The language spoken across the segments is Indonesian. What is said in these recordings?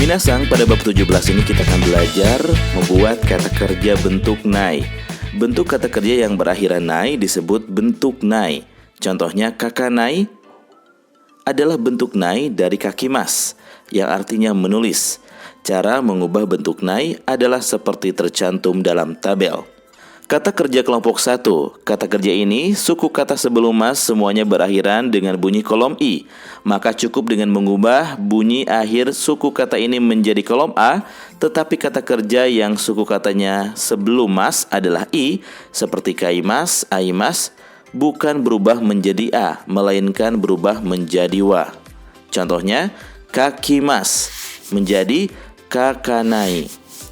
Minasang, pada bab 17 ini kita akan belajar membuat kata kerja bentuk nai. Bentuk kata kerja yang berakhiran nai disebut bentuk nai. Contohnya kakanai adalah bentuk nai dari kaki mas, yang artinya menulis. Cara mengubah bentuk nai adalah seperti tercantum dalam tabel. Kata kerja kelompok 1. Kata kerja ini, suku kata sebelum mas semuanya berakhiran dengan bunyi kolom I. Maka cukup dengan mengubah bunyi akhir suku kata ini menjadi kolom A. Tetapi kata kerja yang suku katanya sebelum mas adalah I, seperti kaimas, aimas, bukan berubah menjadi A, melainkan berubah menjadi Wa. Contohnya, kakimas menjadi kakanai,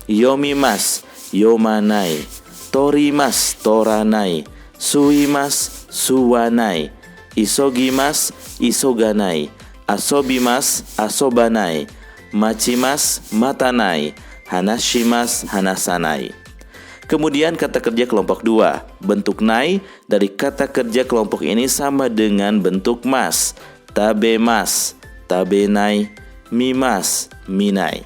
yomimas, yomanai, torimas, toranai, suimas, suwanai, isogimas, isoganai, asobimas, asobanai, machimas, matanai, hanashimas, hanasanai. Kemudian kata kerja kelompok 2. Bentuk nai dari kata kerja kelompok ini sama dengan bentuk mas. Tabemas, tabenai, mimas, minai.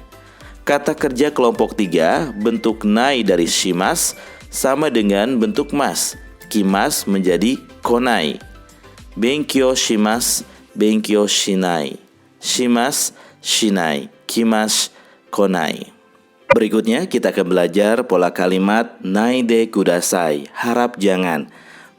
Kata kerja kelompok 3. Bentuk nai dari shimas sama dengan bentuk mas. Kimas menjadi konai. Benkyou shimas, benkyou shinai. Shimas, shinai. Kimas, konai. Berikutnya kita akan belajar pola kalimat nai de kudasai, harap jangan.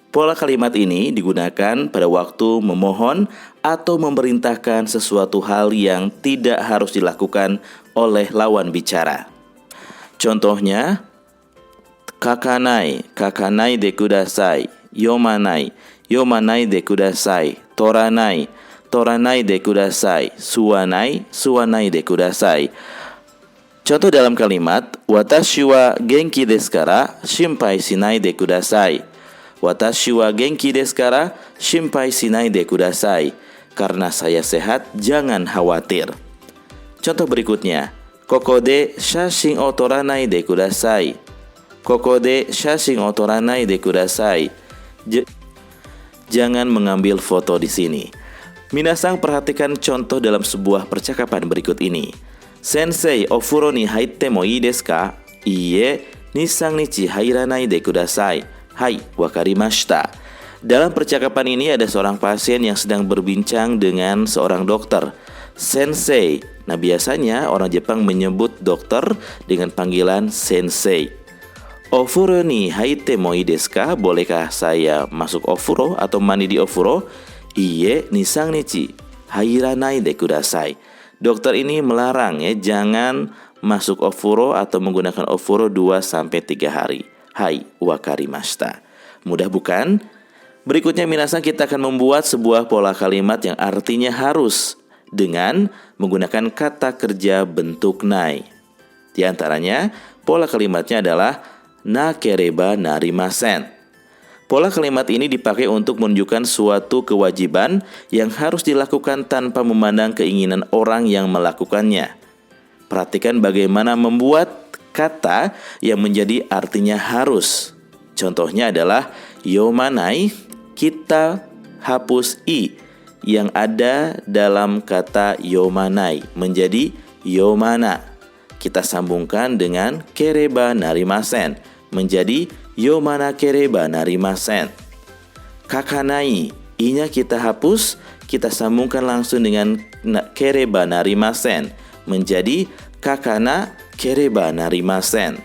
Pola kalimat ini digunakan pada waktu memohon atau memerintahkan sesuatu hal yang tidak harus dilakukan oleh lawan bicara. Contohnya, kakanai, kakanai de kudasai, yomanai, yomanai de kudasai, toranai, toranai de kudasai, suwanai, suwanai de kudasai. Contoh dalam kalimat, watashi wa genki desu kara shinpai shinai de kudasai. Watashi wa genki desu kara shinpai shinai de kudasai. Karena saya sehat, jangan khawatir. Contoh berikutnya, koko de shashin o toranai de kudasai. Koko de shashin o toranai de kudasai. Jangan mengambil foto di sini. Minasang, perhatikan contoh dalam sebuah percakapan berikut ini. Sensei, ofuro ni haitte mo ii desu ka? Iie, 2-3 nichi hairanai de kudasai. Hai, wakarimashita. Dalam percakapan ini ada seorang pasien yang sedang berbincang dengan seorang dokter. Sensei. Nah, biasanya orang Jepang menyebut dokter dengan panggilan sensei. Ofuro ni haitte mo ii desu ka? Bolehkah saya masuk ofuro atau mandi di ofuro? Iie, 2-3 nichi hairanai de kudasai. Dokter ini melarang jangan masuk ofuro atau menggunakan ofuro 2-3 hari. Hai, wakarimashita. Mudah bukan? Berikutnya minasang, kita akan membuat sebuah pola kalimat yang artinya harus dengan menggunakan kata kerja bentuk nai. Di antaranya, pola kalimatnya adalah nakereba narimasen. Pola kalimat ini dipakai untuk menunjukkan suatu kewajiban yang harus dilakukan tanpa memandang keinginan orang yang melakukannya. Perhatikan bagaimana membuat kata yang menjadi artinya harus. Contohnya adalah yomanai, kita hapus i yang ada dalam kata yomanai menjadi yomana. Kita sambungkan dengan kereba narimasen menjadi yomana kereba narimasen. Kakanai, i-nya kita hapus, kita sambungkan langsung dengan kereba narimasen menjadi kakana kereba narimasen.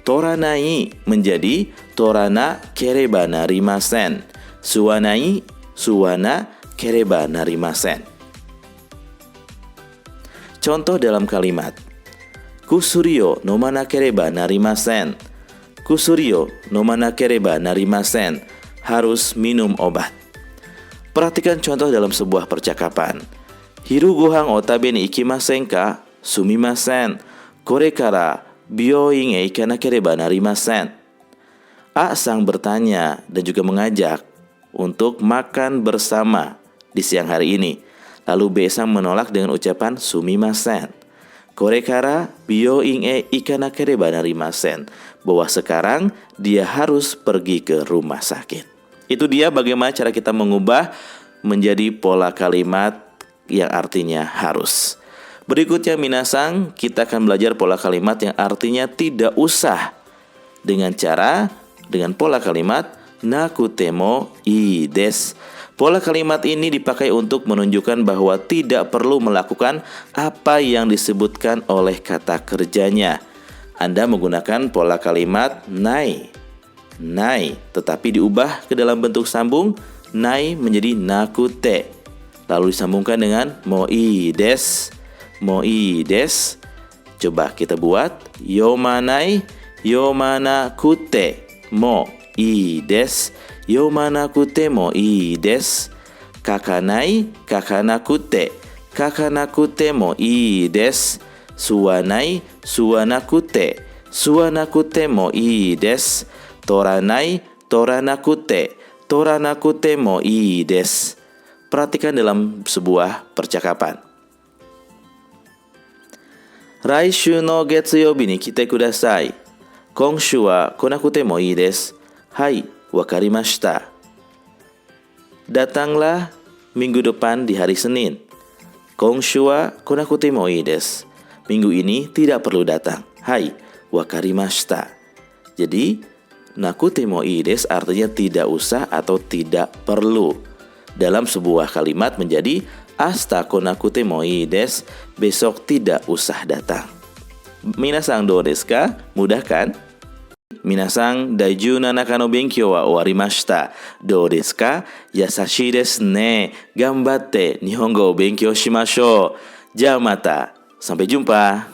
Toranai menjadi torana kereba narimasen. Suwanai, suwana kereba narimasen. Contoh dalam kalimat, kusuri o nomanakereba narimasen. Kusuri o nomanakereba narimasen. Harus minum obat. Perhatikan contoh dalam sebuah percakapan. Hiru gohan o tabe ni ikimasen ka? Sumimasen. Kore kara byoin e ikanakereba narimasen. A sang bertanya dan juga mengajak untuk makan bersama di siang hari ini. Lalu B sang menolak dengan ucapan sumimasen. Korekara byoin e ikanakereba narimasen, bahwa sekarang dia harus pergi ke rumah sakit. Itu dia bagaimana cara kita mengubah menjadi pola kalimat yang artinya harus. Berikutnya minasang, kita akan belajar pola kalimat yang artinya tidak usah dengan pola kalimat nakutemo ii desu. Pola kalimat ini dipakai untuk menunjukkan bahwa tidak perlu melakukan apa yang disebutkan oleh kata kerjanya. Anda menggunakan pola kalimat nai, tetapi diubah ke dalam bentuk sambung, nai menjadi nakute. Lalu disambungkan dengan mo ii desu. Coba kita buat yomanai, yomanakute mo ii desu. Yomanakute mo ii desu. Kakanai, kakanakute mo ii desu. Suwanai, suwanakute mo ii desu. Toranai, toranakute mo ii desu. Perhatikan dalam sebuah percakapan. Raishū no getsuyoubi ni kite kudasai. Konshū wa konakute mo ii desu. Hai, wakarimashita. Datanglah minggu depan di hari Senin. Konshū wa konakute mo ii desu. Minggu ini tidak perlu datang. Hai, wakarimashita. Jadi, nakute mo ii desu artinya tidak usah atau tidak perlu. Dalam sebuah kalimat menjadi Ashita konakute mo ii desu. Besok tidak usah datang. Minasang dou desu ka? Mudah kan? Minasang daiju nanaka no benkyou wa owarimashita. Dou desu ka? Yasashii desu ne. Ganbatte Nihongo o benkyou shimashou. Ja mata. Sampai jumpa.